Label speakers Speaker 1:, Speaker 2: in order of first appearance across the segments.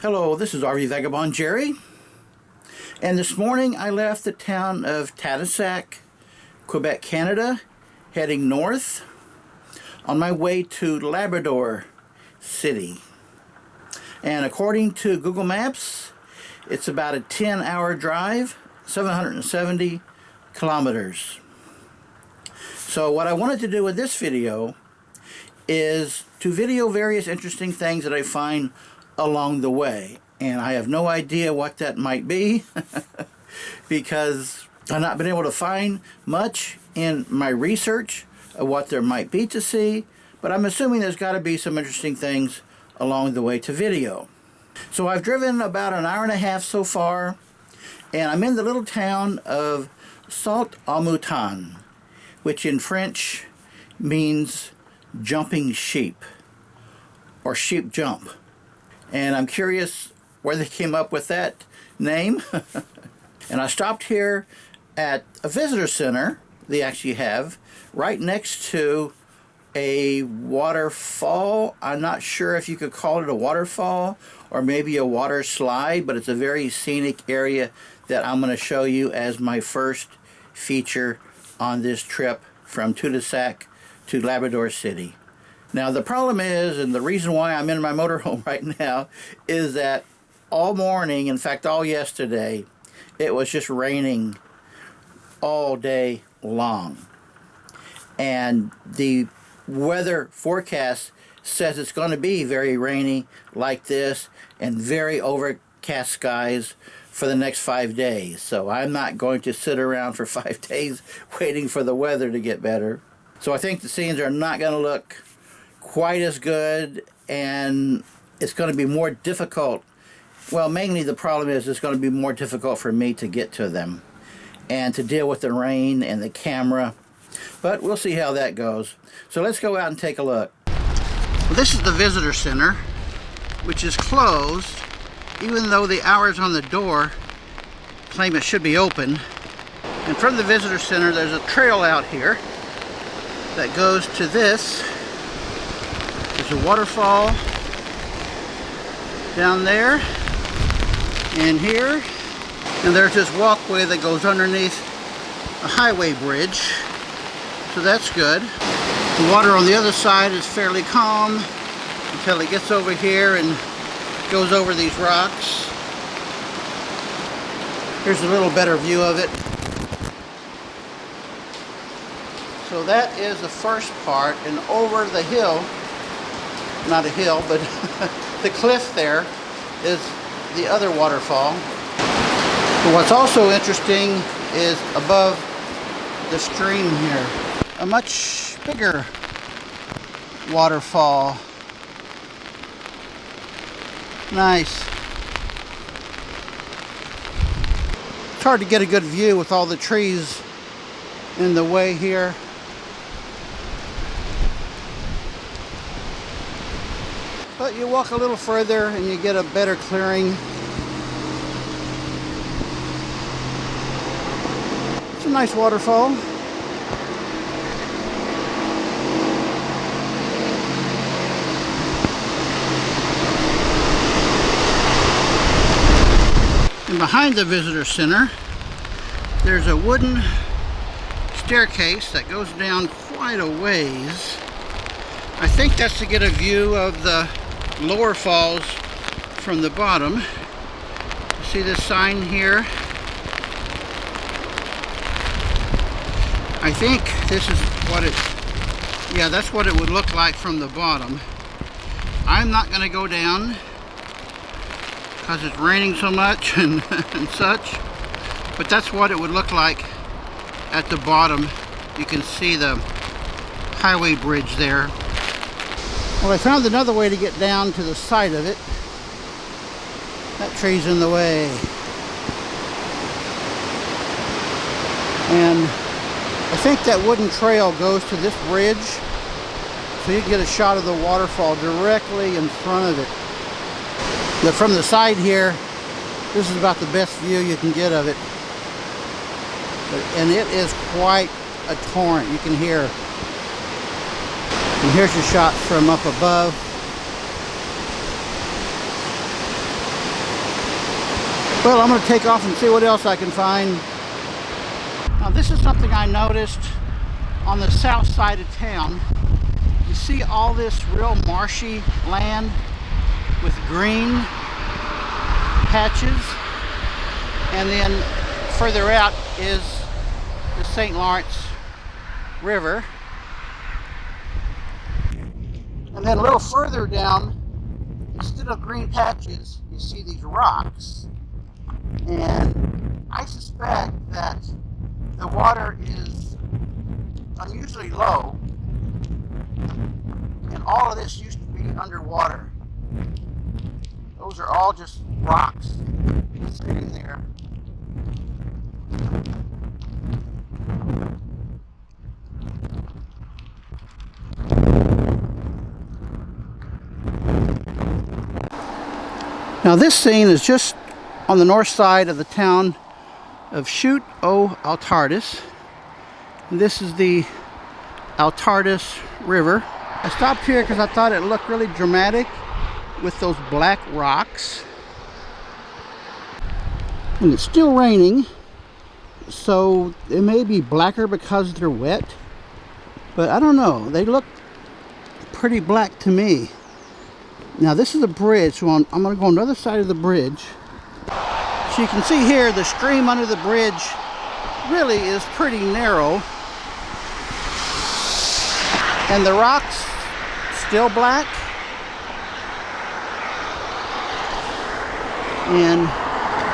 Speaker 1: Hello, this is RV Vagabond Jerry, and this morning I left the town of Tadassac, Quebec, Canada, heading north on my way to Labrador City. And according to Google Maps, it's about a 10-hour drive, 770 kilometers. So what I wanted to do with this video is to video various interesting things that I find along the way, and I have no idea what that might be because I've not been able to find much in my research of what there might be to see, but I'm assuming there's got to be some interesting things along the way to video. So I've driven about an hour and a half so far, and I'm in the little town of Sault-au-Mouton, which in French means jumping sheep or sheep jump. And I'm curious where they came up with that name. And I stopped here at a visitor center they actually have right next to a waterfall. I'm not sure if you could call it a waterfall or maybe a water slide, but it's a very scenic area that I'm going to show you as my first feature on this trip from Tadassac to Labrador City. Now the problem is, and the reason why I'm in my motorhome right now, is that all morning, in fact all yesterday, it was just raining all day long. And the weather forecast says it's going to be very rainy like this and very overcast skies for the next 5 days. So I'm not going to sit around for 5 days waiting for the weather to get better. So I think the scenes are not going to look quite as good, and it's going to be more difficult. Well, mainly the problem is it's going to be more difficult for me to get to them and to deal with the rain and the camera, but we'll see how that goes. So let's go out and take a look. Well, this is the visitor center, which is closed even though the hours on the door claim it should be open. And from the visitor center there's a trail out here that goes to this. There's a waterfall down there and here, and there's this walkway that goes underneath a highway bridge, so that's good. The water on the other side is fairly calm until it gets over here and goes over these rocks. Here's a little better view of it. So that is the first part, and over the hill, not a hill, but the cliff there is the other waterfall. But what's also interesting is above the stream here, a much bigger waterfall. Nice. It's hard to get a good view with all the trees in the way here. But you walk a little further and you get a better clearing. It's a nice waterfall. And behind the visitor center, there's a wooden staircase that goes down quite a ways. I think that's to get a view of the lower falls from the bottom. See this sign here? I think this is what yeah, that's what it would look like from the bottom. I'm not going to go down because it's raining so much and such, but that's what it would look like at the bottom. You can see the highway bridge there. Well, I found another way to get down to the side of it. That tree's in the way. And I think that wooden trail goes to this bridge, so you can get a shot of the waterfall directly in front of it. But from the side here, this is about the best view you can get of it. And it is quite a torrent, you can hear. And here's a shot from up above. Well, I'm going to take off and see what else I can find. Now, this is something I noticed on the south side of town. You see all this real marshy land with green patches, and then further out is the St. Lawrence River. And then a little further down, instead of green patches, you see these rocks. And I suspect that the water is unusually low, and all of this used to be underwater. Those are all just rocks sitting there. Now this scene is just on the north side of the town of Chute-aux-Altardis. This is the Altardis River. I stopped here because I thought it looked really dramatic with those black rocks. And it's still raining, so it may be blacker because they're wet, but I don't know. They look pretty black to me. Now this is a bridge, so I'm going to go on the other side of the bridge. So you can see here the stream under the bridge really is pretty narrow. And the rocks still black. And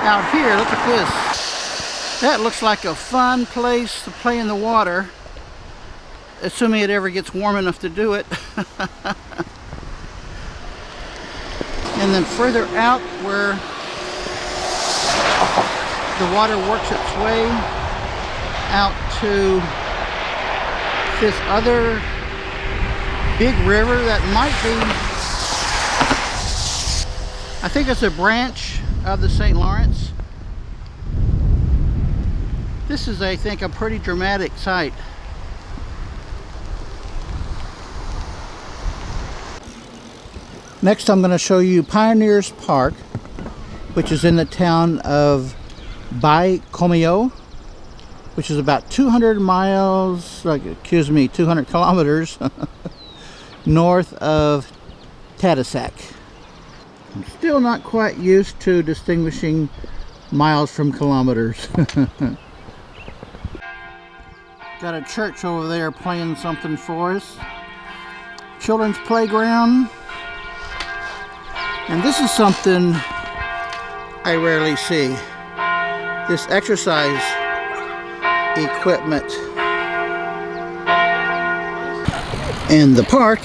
Speaker 1: out here, look at this. That looks like a fun place to play in the water, assuming it ever gets warm enough to do it. And then further out where the water works its way out to this other big river that might be, I think it's a branch of the St. Lawrence. This is, I think, a pretty dramatic sight. Next, I'm going to show you Pioneers Park, which is in the town of Baie-Comeau, which is about 200 miles, 200 kilometers north of Tadassac. I'm still not quite used to distinguishing miles from kilometers. Got a church over there playing something for us. Children's playground. And this is something I rarely see. This exercise equipment. And the park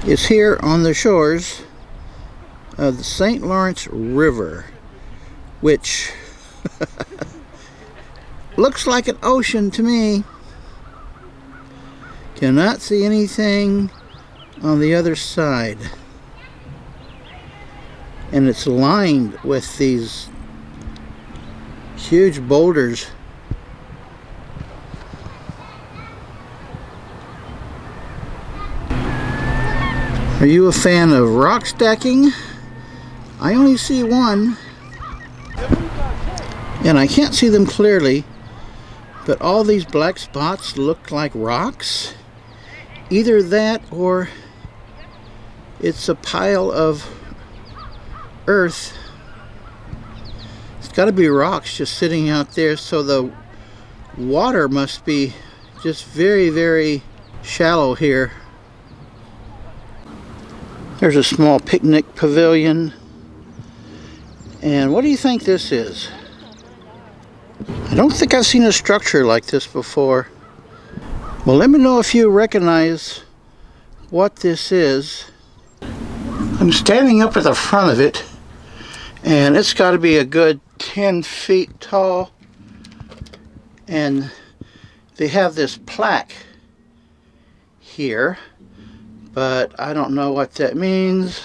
Speaker 1: is here on the shores of the St. Lawrence River, which looks like an ocean to me. Cannot see anything on the other side. And it's lined with these huge boulders. Are you a fan of rock stacking? I only see one, and I can't see them clearly, but all these black spots look like rocks. Either that or it's a pile of earth. It's got to be rocks just sitting out there, so the water must be just very, very shallow here. There's a small picnic pavilion. And what do you think this is? I don't think I've seen a structure like this before. Well, let me know if you recognize what this is. I'm standing up at the front of it, and it's got to be a good 10 feet tall, and they have this plaque here, but I don't know what that means.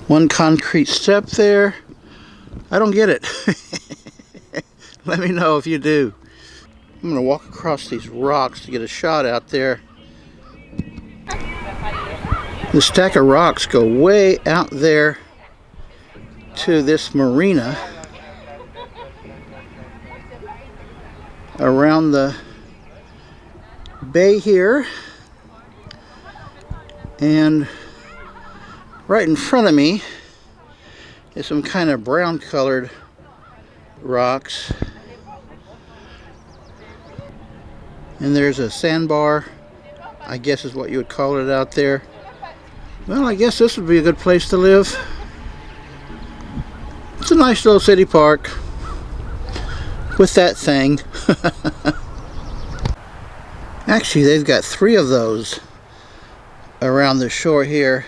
Speaker 1: One concrete step there. I don't get it. Let me know if you do. I'm going to walk across these rocks to get a shot out there. The stack of rocks go way out there to this marina. around the bay here, and right in front of me is some kind of brown colored rocks, and there's a sandbar, I guess is what you would call it out there. Well, I guess this would be a good place to live. It's a nice little city park with that thing. Actually, they've got 3 of those around the shore here.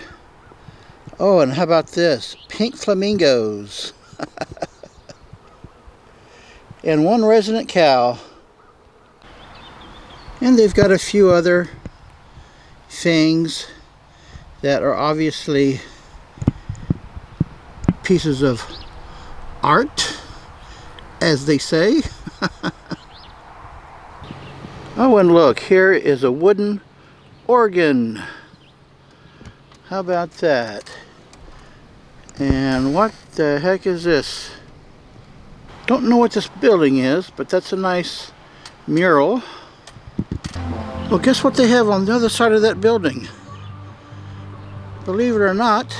Speaker 1: Oh, and how about this? Pink flamingos. And 1 resident cow. And they've got a few other things that are obviously pieces of art, as they say. Oh, and look, here is a wooden organ. How about that? And what the heck is this? Don't know what this building is, but that's a nice mural. Well, guess what they have on the other side of that building? Believe it or not,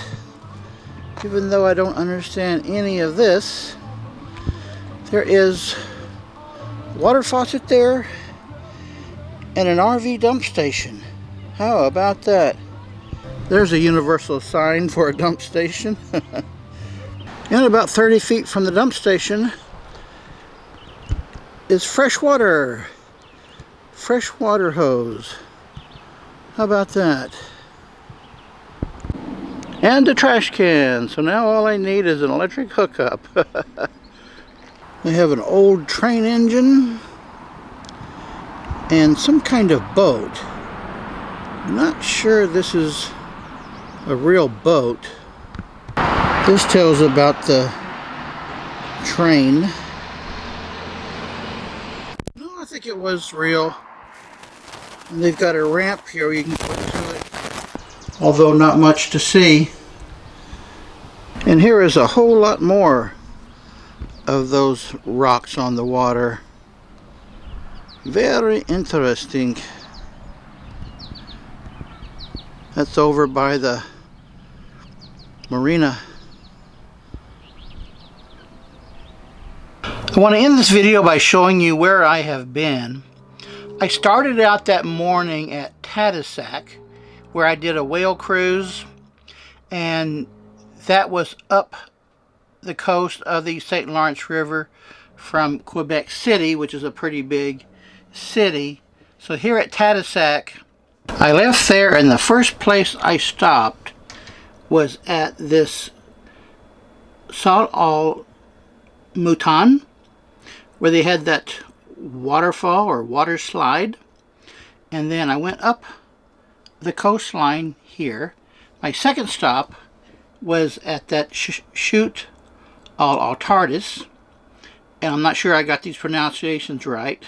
Speaker 1: even though I don't understand any of this, there is a water faucet there and an RV dump station. How about that? There's a universal sign for a dump station. And about 30 feet from the dump station is fresh water. Fresh water hose. How about that? And a trash can. So now all I need is an electric hookup. They have an old train engine and some kind of boat. I'm not sure this is a real boat. This tells about the train. No, I think it was real. And they've got a ramp here where you can go to it, although not much to see. And here is a whole lot more of those rocks on the water. Very interesting. That's over by the marina. I want to end this video by showing you where I have been. I started out that morning at Tadassac, where I did a whale cruise, and that was up the coast of the St. Lawrence River from Quebec City, which is a pretty big city. So here at Tadassac, I left there, and the first place I stopped was at this Sault au Mouton, where they had that waterfall or water slide. And then I went up the coastline here. My second stop was at that Chute aux Tardis, and I'm not sure I got these pronunciations right,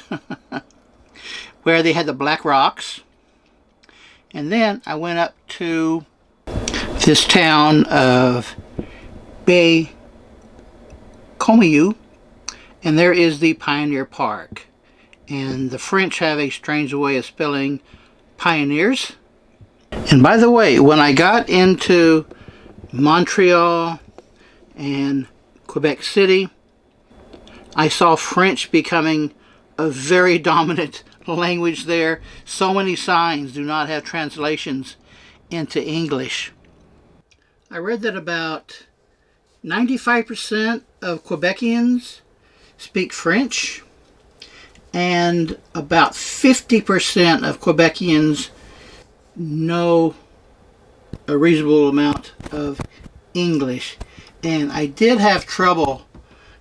Speaker 1: where they had the black rocks. And then I went up to this town of Baie-Comeau, and there is the Pioneer Park. And the French have a strange way of spelling pioneers. And by the way, when I got into Montreal and Quebec City, I saw French becoming a very dominant language there. So many signs do not have translations into English. I read that about 95% of Quebecians speak French, and about 50% of Quebecians know a reasonable amount of English. And I did have trouble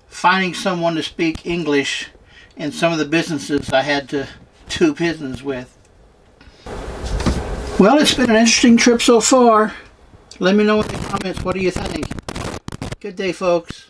Speaker 1: finding someone to speak English in some of the businesses I had to do business with. Well, it's been an interesting trip so far. Let me know in the comments, what do you think? Good day, folks.